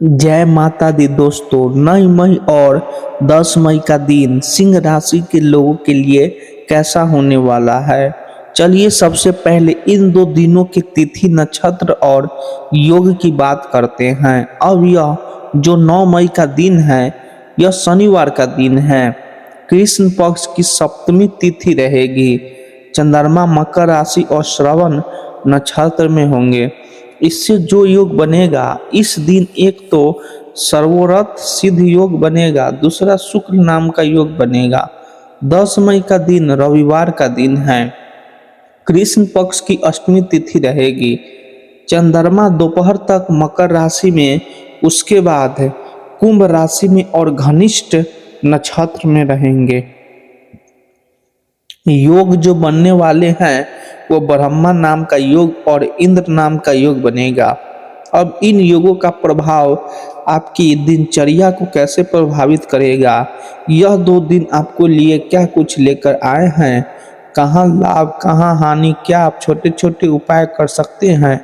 जय माता दी दोस्तों। 9 मई और 10 मई का दिन सिंह राशि के लोगों के लिए कैसा होने वाला है। चलिए सबसे पहले इन दो दिनों की तिथि, नक्षत्र और योग की बात करते हैं। अब यह जो 9 मई का दिन है, यह शनिवार का दिन है। कृष्ण पक्ष की सप्तमी तिथि रहेगी। चंद्रमा मकर राशि और श्रवण नक्षत्र में होंगे। इससे जो योग बनेगा इस दिन, एक तो सर्वोरथ सिद्ध योग बनेगा, दूसरा शुक्र नाम का योग बनेगा। 10 मई का दिन रविवार का दिन है। कृष्ण पक्ष की अष्टमी तिथि रहेगी। चंद्रमा दोपहर तक मकर राशि में, उसके बाद कुंभ राशि में और घनिष्ठ नक्षत्र में रहेंगे। योग जो बनने वाले हैं वो ब्रह्मा नाम का योग और इंद्र नाम का योग बनेगा। अब इन योगों का प्रभाव आपकी दिनचर्या को कैसे प्रभावित करेगा, यह 2 दिन आपको लिए क्या कुछ लेकर आए हैं, कहाँ लाभ कहाँ हानि, क्या आप छोटे छोटे उपाय कर सकते हैं,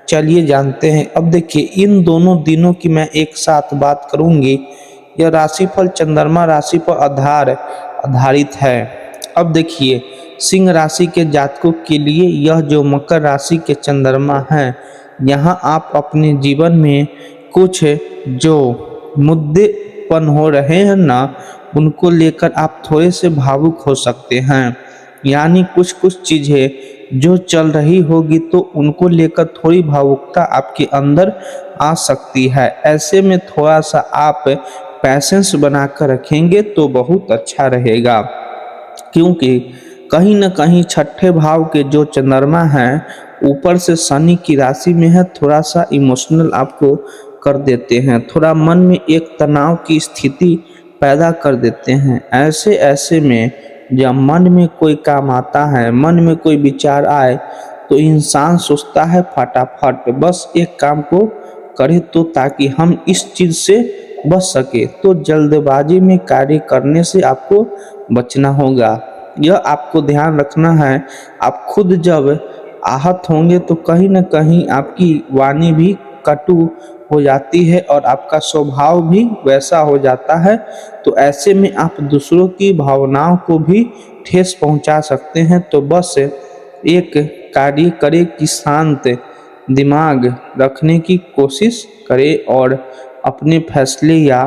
चलिए जानते हैं। अब देखिए, इन दोनों दिनों की मैं एक साथ बात करूंगी। यह राशिफल चंद्रमा राशि पर आधारित है। अब देखिए, सिंह राशि के जातकों के लिए यह जो मकर राशि के चंद्रमा हैं, यहाँ आप अपने जीवन में कुछ जो मुद्दे उत्पन्न हो रहे हैं ना, उनको लेकर आप थोड़े से भावुक हो सकते हैं। यानी कुछ कुछ चीज़ें जो चल रही होगी तो उनको लेकर थोड़ी भावुकता आपके अंदर आ सकती है। ऐसे में थोड़ा सा आप पैसेंस बनाकर रखेंगे तो बहुत अच्छा रहेगा, क्योंकि कहीं न कहीं छठे भाव के जो चंद्रमा हैं ऊपर से शनि की राशि में है, थोड़ा सा इमोशनल आपको कर देते हैं, थोड़ा मन में एक तनाव की स्थिति पैदा कर देते हैं। ऐसे में जब मन में कोई काम आता है, मन में कोई विचार आए, तो इंसान सोचता है फटाफट बस एक काम को करे तो ताकि हम इस चीज़ से बच सके। तो जल्दबाजी में कार्य करने से आपको बचना होगा, यह आपको ध्यान रखना है। आप खुद जब आहत होंगे तो कहीं न कहीं आपकी वाणी भी कटु हो जाती है और आपका स्वभाव भी वैसा हो जाता है। तो ऐसे में आप दूसरों की भावनाओं को भी ठेस पहुंचा सकते हैं। तो बस एक कार्य करें कि शांत दिमाग रखने की कोशिश करें और अपने फैसले या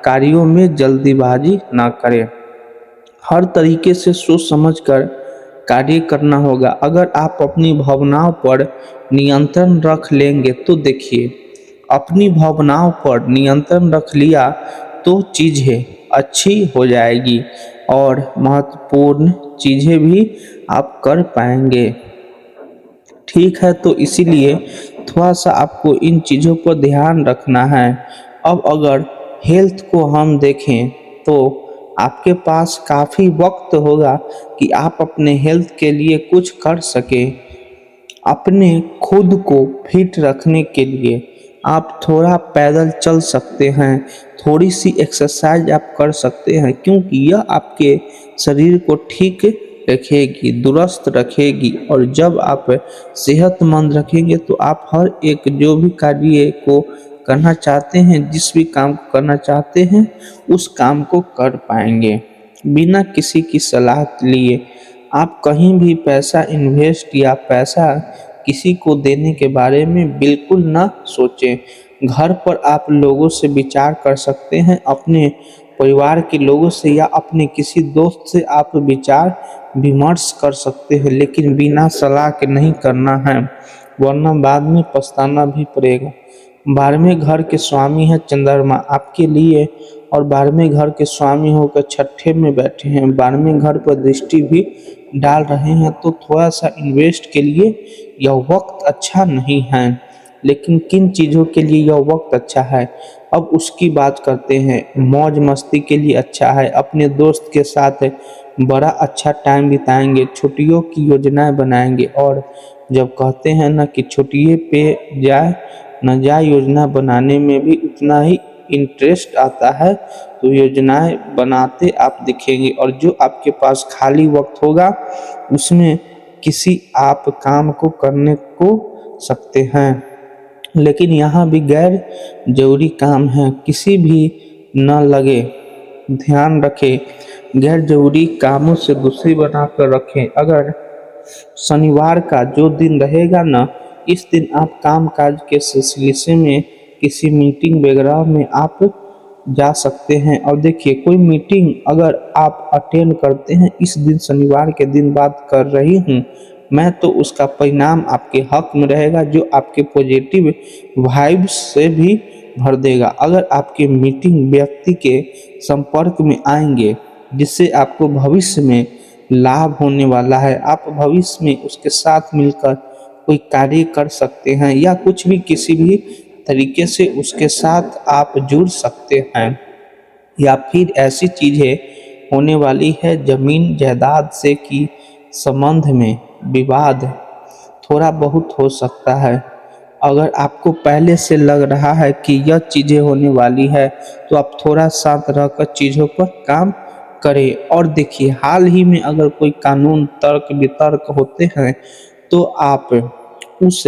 कार्यों में जल्दीबाजी ना करें। हर तरीके से सोच समझकर कार्य करना होगा। अगर आप अपनी भावनाओं पर नियंत्रण रख लेंगे तो देखिए, अपनी भावनाओं पर नियंत्रण रख लिया तो चीज़ें अच्छी हो जाएगी और महत्वपूर्ण चीज़ें भी आप कर पाएंगे। ठीक है, तो इसीलिए थोड़ा सा आपको इन चीज़ों पर ध्यान रखना है। अब अगर हेल्थ को हम देखें तो आपके पास काफ़ी वक्त होगा कि आप अपने हेल्थ के लिए कुछ कर सकें। अपने खुद को फिट रखने के लिए आप थोड़ा पैदल चल सकते हैं, थोड़ी सी एक्सरसाइज आप कर सकते हैं, क्योंकि यह आपके शरीर को ठीक रखेगी, दुरुस्त रखेगी। और जब आप सेहतमंद रखेंगे तो आप हर एक जो भी कार्य को करना चाहते हैं, जिस भी काम को करना चाहते हैं, उस काम को कर पाएंगे बिना किसी की सलाह लिए। आप कहीं भी पैसा इन्वेस्ट या पैसा किसी को देने के बारे में बिल्कुल ना सोचें। घर पर आप लोगों से विचार कर सकते हैं, अपने परिवार के लोगों से या अपने किसी दोस्त से आप विचार विमर्श कर सकते हैं, लेकिन बिना सलाह के नहीं करना है, वरना बाद में पछताना भी पड़ेगा। 12वें घर के स्वामी है चंद्रमा आपके लिए, और 12वें घर के स्वामी होकर छठे में बैठे हैं, 12वें घर पर दृष्टि भी डाल रहे हैं। तो थोड़ा सा इन्वेस्ट के लिए यह वक्त अच्छा नहीं है, लेकिन किन चीज़ों के लिए यह वक्त अच्छा है अब उसकी बात करते हैं। मौज मस्ती के लिए अच्छा है, अपने दोस्त के साथ बड़ा अच्छा टाइम बिताएंगे, छुट्टियों की योजनाएं बनाएंगे। और जब कहते हैं ना कि छुट्टियों पे जाए न जाए, योजना बनाने में भी उतना ही इंटरेस्ट आता है। तो योजनाएं बनाते आप दिखेंगे, और जो आपके पास खाली वक्त होगा उसमें किसी आप काम को करने को सकते हैं। लेकिन यहाँ भी गैर जरूरी काम है, किसी भी न लगे। ध्यान रखें, गैर जरूरी कामों से दूसरी बना कर रखें। अगर शनिवार का जो दिन रहेगा ना, इस दिन आप काम काज के सिलसिले में किसी मीटिंग वगैरह में आप जा सकते हैं। और देखिए, कोई मीटिंग अगर आप अटेंड करते हैं इस दिन, शनिवार के दिन बात कर रही हूँ मैं, तो उसका परिणाम आपके हक में रहेगा, जो आपके पॉजिटिव वाइब्स से भी भर देगा। अगर आपके मीटिंग व्यक्ति के संपर्क में आएंगे जिससे आपको भविष्य में लाभ होने वाला है, आप भविष्य में उसके साथ मिलकर कोई कार्य कर सकते हैं या कुछ भी किसी भी तरीके से उसके साथ आप जुड़ सकते हैं। या फिर ऐसी चीज़ें होने वाली है, जमीन जायदाद से की संबंध में विवाद थोड़ा बहुत हो सकता है। अगर आपको पहले से लग रहा है कि यह चीज़ें होने वाली है, तो आप थोड़ा शांत रहकर चीज़ों पर काम करें। और देखिए, हाल ही में अगर कोई कानून तर्क वितर्क होते हैं तो आप उस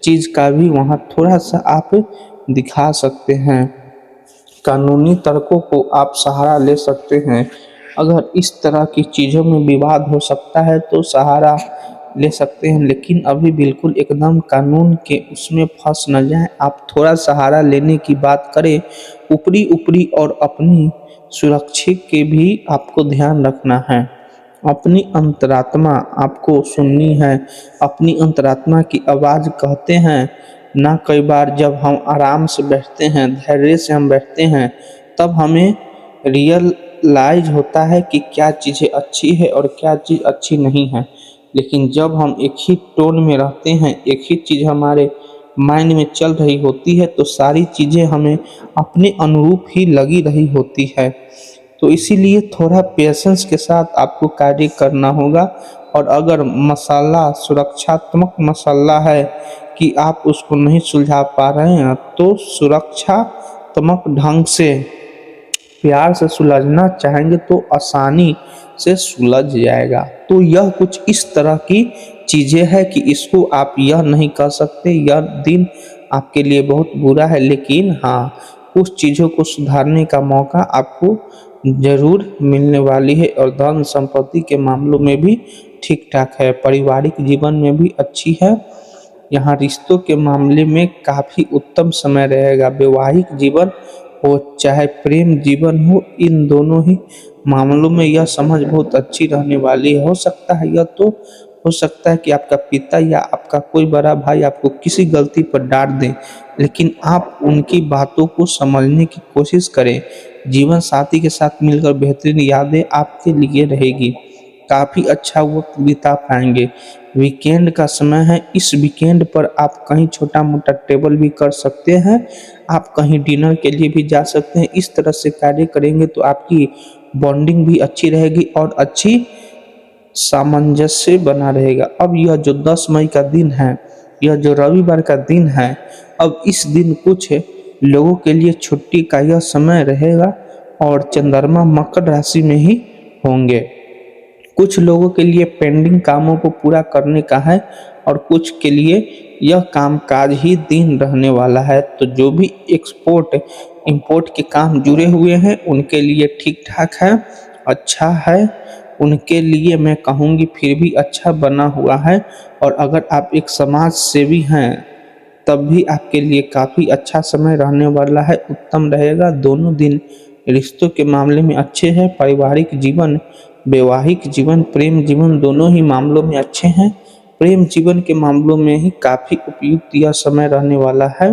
चीज़ का भी वहाँ थोड़ा सा आप दिखा सकते हैं। कानूनी तर्कों को आप सहारा ले सकते हैं। अगर इस तरह की चीज़ों में विवाद हो सकता है तो सहारा ले सकते हैं, लेकिन अभी बिल्कुल एकदम कानून के उसमें फंस न जाएं। आप थोड़ा सहारा लेने की बात करें ऊपरी ऊपरी, और अपनी सुरक्षा के भी आपको ध्यान रखना है। अपनी अंतरात्मा आपको सुननी है। अपनी अंतरात्मा की आवाज़ कहते हैं ना, कई बार जब हम आराम से बैठते हैं, धैर्य से हम बैठते हैं, तब हमें रियलाइज होता है कि क्या चीज़ें अच्छी है और क्या चीज़ अच्छी नहीं है। लेकिन जब हम एक ही टोन में रहते हैं, एक ही चीज़ हमारे माइंड में चल रही होती है, तो सारी चीज़ें हमें अपने अनुरूप ही लगी रही होती है। तो इसीलिए थोड़ा पेशेंस के साथ आपको कार्य करना होगा। और अगर मसाला सुरक्षात्मक मसाला है कि आप उसको नहीं सुलझा पा रहे हैं, तो सुरक्षात्मक ढंग से प्यार से सुलझना चाहेंगे तो आसानी से सुलझ जाएगा। तो यह कुछ इस तरह की चीज़ें हैं कि इसको आप यह नहीं कर सकते यह दिन आपके लिए बहुत बुरा है, लेकिन हाँ, कुछ चीज़ों को सुधारने का मौका आपको ज़रूर मिलने वाली है। और धन संपत्ति के मामलों में भी ठीक ठाक है, पारिवारिक जीवन में भी अच्छी है। यहाँ रिश्तों के मामले में काफ़ी उत्तम समय रहेगा। वैवाहिक जीवन हो चाहे प्रेम जीवन हो, इन दोनों ही मामलों में यह समझ बहुत अच्छी रहने वाली है। हो सकता है यह तो हो सकता है कि आपका पिता या आपका कोई बड़ा भाई आपको किसी गलती पर डांट दें, लेकिन आप उनकी बातों को समझने की कोशिश करें। जीवन साथी के साथ मिलकर बेहतरीन यादें आपके लिए रहेगी। काफ़ी अच्छा वक्त बिता पाएंगे। वीकेंड का समय है, इस वीकेंड पर आप कहीं छोटा मोटा ट्रेवल भी कर सकते हैं, आप कहीं डिनर के लिए भी जा सकते हैं। इस तरह से कार्य करेंगे तो आपकी बॉन्डिंग भी अच्छी रहेगी और अच्छी सामंजस्य बना रहेगा। अब यह जो 10 मई का दिन है, यह जो रविवार का दिन है, अब इस दिन कुछ लोगों के लिए छुट्टी का यह समय रहेगा और चंद्रमा मकर राशि में ही होंगे। कुछ लोगों के लिए पेंडिंग कामों को पूरा करने का है और कुछ के लिए यह कामकाज ही दिन रहने वाला है। तो जो भी एक्सपोर्ट इंपोर्ट के काम जुड़े हुए हैं उनके लिए ठीक ठाक है, अच्छा है। उनके लिए मैं कहूँगी फिर भी अच्छा बना हुआ है। और अगर आप एक समाज सेवी हैं तब भी आपके लिए काफ़ी अच्छा समय रहने वाला है, उत्तम रहेगा। दोनों दिन रिश्तों के मामले में अच्छे हैं। पारिवारिक जीवन, वैवाहिक जीवन, प्रेम जीवन दोनों ही मामलों में अच्छे हैं। प्रेम जीवन के मामलों में ही काफ़ी उपयुक्त यह समय रहने वाला है।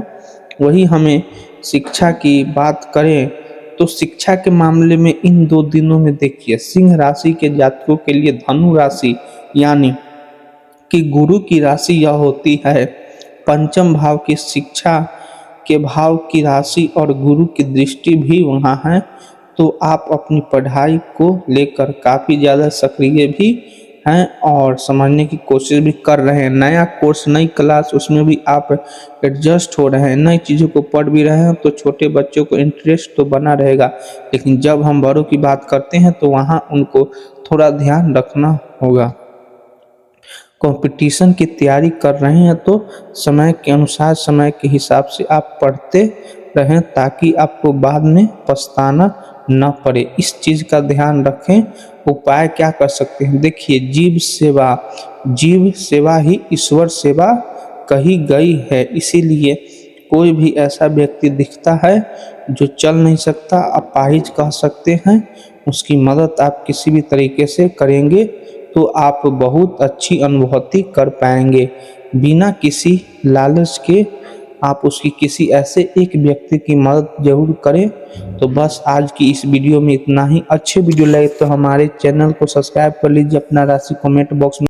वही हमें शिक्षा की बात करें तो शिक्षा के मामले में इन 2 दिनों में देखिए, सिंह राशि के जातकों के लिए धनु राशि यानी कि गुरु की राशि यह होती है पंचम भाव की शिक्षा के भाव की राशि और गुरु की दृष्टि भी वहाँ है। तो आप अपनी पढ़ाई को लेकर काफ़ी ज़्यादा सक्रिय भी हैं और समझने की कोशिश भी कर रहे हैं। नया कोर्स, नई क्लास, उसमें भी आप एडजस्ट हो रहे हैं, नई चीज़ों को पढ़ भी रहे हैं। तो छोटे बच्चों को इंटरेस्ट तो बना रहेगा, लेकिन जब हम बड़ों की बात करते हैं तो वहाँ उनको थोड़ा ध्यान रखना होगा। कंपटीशन की तैयारी कर रहे हैं तो समय के अनुसार, समय के हिसाब से आप पढ़ते रहें ताकि आपको बाद में पछताना न पड़े। इस चीज़ का ध्यान रखें। उपाय क्या कर सकते हैं? देखिए, जीव सेवा ही ईश्वर सेवा कही गई है। इसीलिए कोई भी ऐसा व्यक्ति दिखता है जो चल नहीं सकता, अपाहिज कह सकते हैं, उसकी मदद आप किसी भी तरीके से करेंगे तो आप बहुत अच्छी अनुभूति कर पाएंगे। बिना किसी लालच के आप उसकी किसी ऐसे एक व्यक्ति की मदद जरूर करें। तो बस आज की इस वीडियो में इतना ही। अच्छे वीडियो लगे तो हमारे चैनल को सब्सक्राइब कर लीजिए, अपना राशि कमेंट बॉक्स में